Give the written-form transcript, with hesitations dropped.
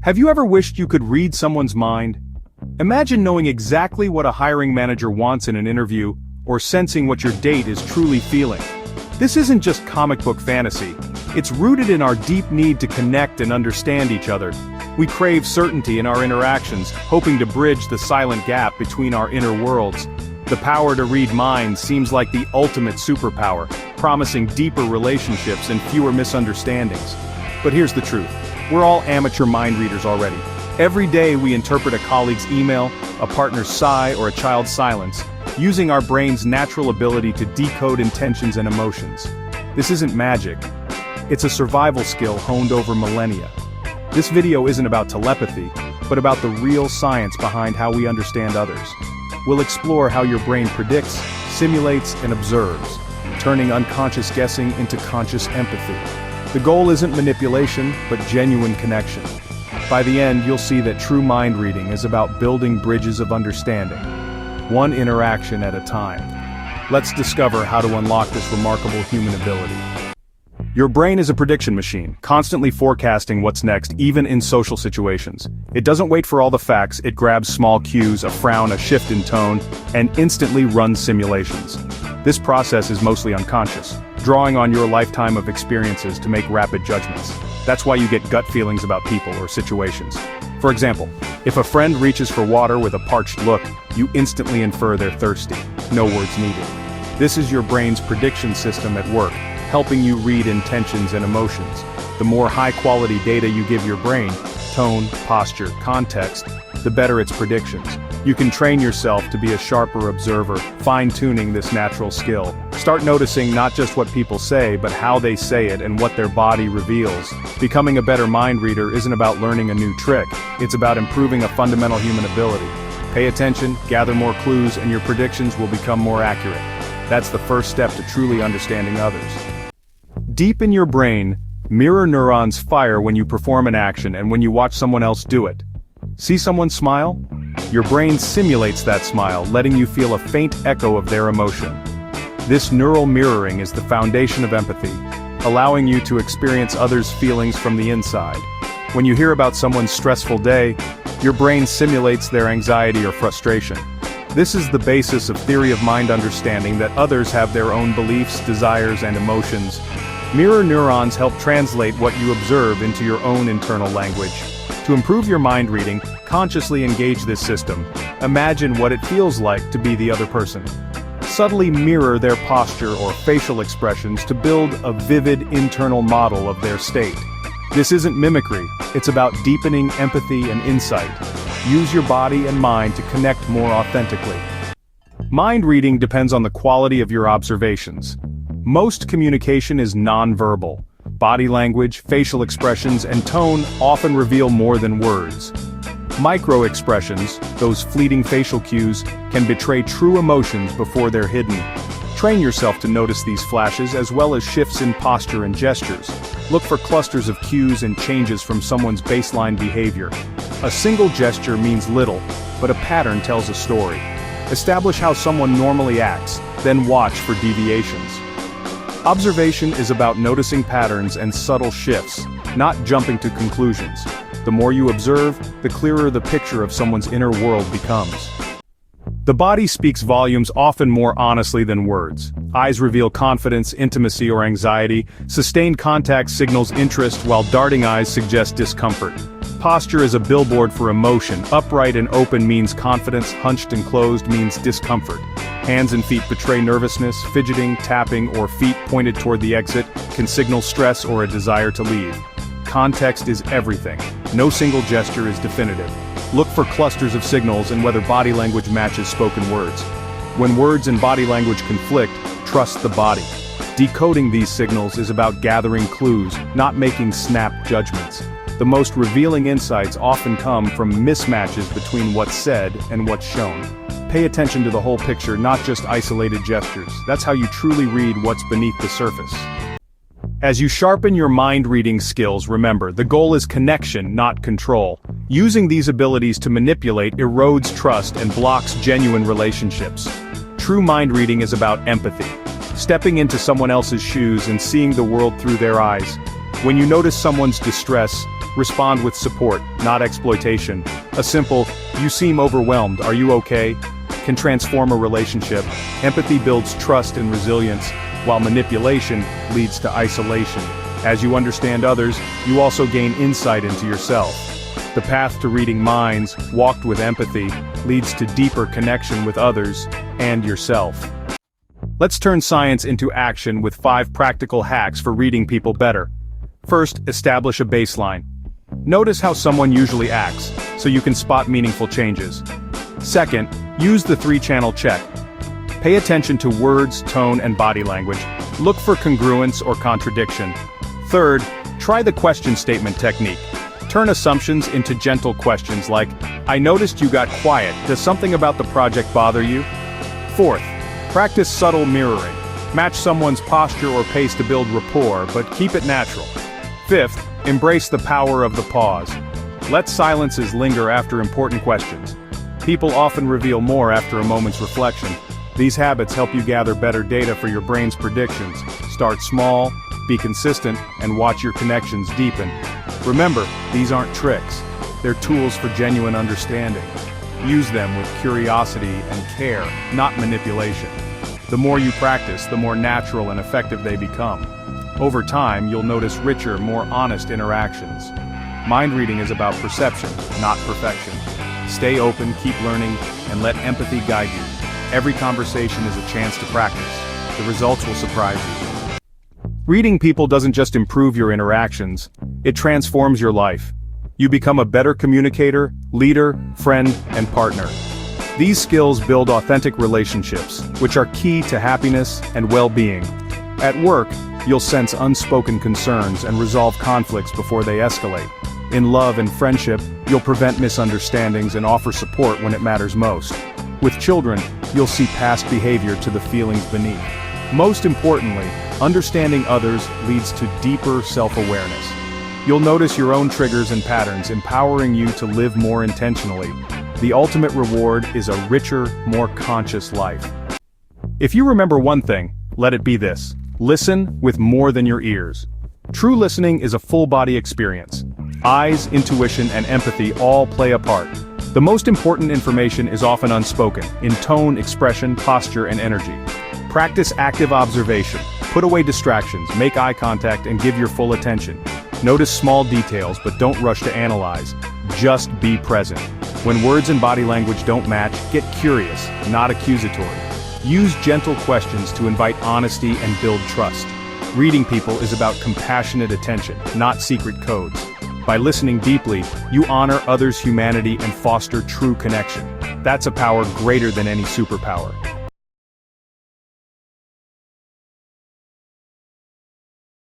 Have you ever wished you could read someone's mind? Imagine knowing exactly what a hiring manager wants in an interview, or sensing what your date is truly feeling. This isn't just comic book fantasy. It's rooted in our deep need to connect and understand each other. We crave certainty in our interactions, hoping to bridge the silent gap between our inner worlds. The power to read minds seems like the ultimate superpower, promising deeper relationships and fewer misunderstandings. But here's the truth. We're all amateur mind readers already. Every day we interpret a colleague's email, a partner's sigh, or a child's silence, using our brain's natural ability to decode intentions and emotions. This isn't magic. It's a survival skill honed over millennia. This video isn't about telepathy, but about the real science behind how we understand others. We'll explore how your brain predicts, simulates, and observes, turning unconscious guessing into conscious empathy. The goal isn't manipulation, but genuine connection. By the end, you'll see that true mind reading is about building bridges of understanding, one interaction at a time. Let's discover how to unlock this remarkable human ability. Your brain is a prediction machine, constantly forecasting what's next, even in social situations. It doesn't wait for all the facts, it grabs small cues, a frown, a shift in tone, and instantly runs simulations. This process is mostly unconscious, drawing on your lifetime of experiences to make rapid judgments. That's why you get gut feelings about people or situations. For example, if a friend reaches for water with a parched look, you instantly infer they're thirsty. No words needed. This is your brain's prediction system at work, helping you read intentions and emotions. The more high-quality data you give your brain, tone, posture, context, the better its predictions. You can train yourself to be a sharper observer, fine-tuning this natural skill. Start noticing not just what people say, but how they say it and what their body reveals. Becoming a better mind reader isn't about learning a new trick, it's about improving a fundamental human ability. Pay attention, gather more clues, and your predictions will become more accurate. That's the first step to truly understanding others. Deep in your brain, mirror neurons fire when you perform an action and when you watch someone else do it. See someone smile? Your brain simulates that smile, letting you feel a faint echo of their emotion. This neural mirroring is the foundation of empathy, allowing you to experience others' feelings from the inside. When you hear about someone's stressful day, your brain simulates their anxiety or frustration. This is the basis of theory of mind understanding that others have their own beliefs, desires, and emotions. Mirror neurons help translate what you observe into your own internal language. To improve your mind reading, consciously engage this system. Imagine what it feels like to be the other person. Subtly mirror their posture or facial expressions to build a vivid internal model of their state. This isn't mimicry, it's about deepening empathy and insight. Use your body and mind to connect more authentically. Mind reading depends on the quality of your observations. Most communication is nonverbal. Body language, facial expressions, and tone often reveal more than words. Micro-expressions, those fleeting facial cues, can betray true emotions before they're hidden. Train yourself to notice these flashes as well as shifts in posture and gestures. Look for clusters of cues and changes from someone's baseline behavior. A single gesture means little, but a pattern tells a story. Establish how someone normally acts, then watch for deviations. Observation is about noticing patterns and subtle shifts, not jumping to conclusions. The more you observe, the clearer the picture of someone's inner world becomes. The body speaks volumes often more honestly than words. Eyes reveal confidence, intimacy, or anxiety. Sustained contact signals interest, while darting eyes suggest discomfort. Posture is a billboard for emotion. Upright and open means confidence, hunched and closed means discomfort. Hands and feet betray nervousness, fidgeting, tapping, or feet pointed toward the exit can signal stress or a desire to leave. Context is everything. No single gesture is definitive. Look for clusters of signals and whether body language matches spoken words. When words and body language conflict, trust the body. Decoding these signals is about gathering clues, not making snap judgments. The most revealing insights often come from mismatches between what's said and what's shown. Pay attention to the whole picture, not just isolated gestures. That's how you truly read what's beneath the surface. As you sharpen your mind-reading skills, remember, the goal is connection, not control. Using these abilities to manipulate erodes trust and blocks genuine relationships. True mind reading is about empathy. Stepping into someone else's shoes and seeing the world through their eyes. When you notice someone's distress, Respond with support, not exploitation. A simple, "You seem overwhelmed, are you okay?" can transform a relationship. Empathy builds trust and resilience, while manipulation leads to isolation. As you understand others, you also gain insight into yourself. The path to reading minds, walked with empathy, leads to deeper connection with others and yourself. Let's turn science into action with 5 practical hacks for reading people better. First, establish a baseline. Notice how someone usually acts, so you can spot meaningful changes. Second, use the 3-channel check. Pay attention to words, tone, and body language. Look for congruence or contradiction. Third, try the question statement technique. Turn assumptions into gentle questions like, "I noticed you got quiet, does something about the project bother you?" Fourth, practice subtle mirroring. Match someone's posture or pace to build rapport, but keep it natural. Fifth, embrace the power of the pause. Let silences linger after important questions. People often reveal more after a moment's reflection. These habits help you gather better data for your brain's predictions. Start small, be consistent, and watch your connections deepen. Remember, these aren't tricks. They're tools for genuine understanding. Use them with curiosity and care, not manipulation. The more you practice, the more natural and effective they become. Over time, you'll notice richer, more honest interactions. Mind reading is about perception, not perfection. Stay open, keep learning, and let empathy guide you. Every conversation is a chance to practice. The results will surprise you. Reading people doesn't just improve your interactions, it transforms your life. You become a better communicator, leader, friend, and partner. These skills build authentic relationships, which are key to happiness and well-being. At work, you'll sense unspoken concerns and resolve conflicts before they escalate. In love and friendship, you'll prevent misunderstandings and offer support when it matters most. With children, you'll see past behavior to the feelings beneath. Most importantly, understanding others leads to deeper self-awareness. You'll notice your own triggers and patterns, empowering you to live more intentionally. The ultimate reward is a richer, more conscious life. If you remember one thing, let it be this: listen with more than your ears. True listening is a full-body experience. Eyes, intuition, and empathy all play a part. The most important information is often unspoken, in tone, expression, posture, and energy. Practice active observation. Put away distractions, make eye contact, and give your full attention. Notice small details, but don't rush to analyze. Just be present. When words and body language don't match, get curious, not accusatory. Use gentle questions to invite honesty and build trust. Reading people is about compassionate attention, not secret codes. By listening deeply, you honor others' humanity and foster true connection. That's a power greater than any superpower.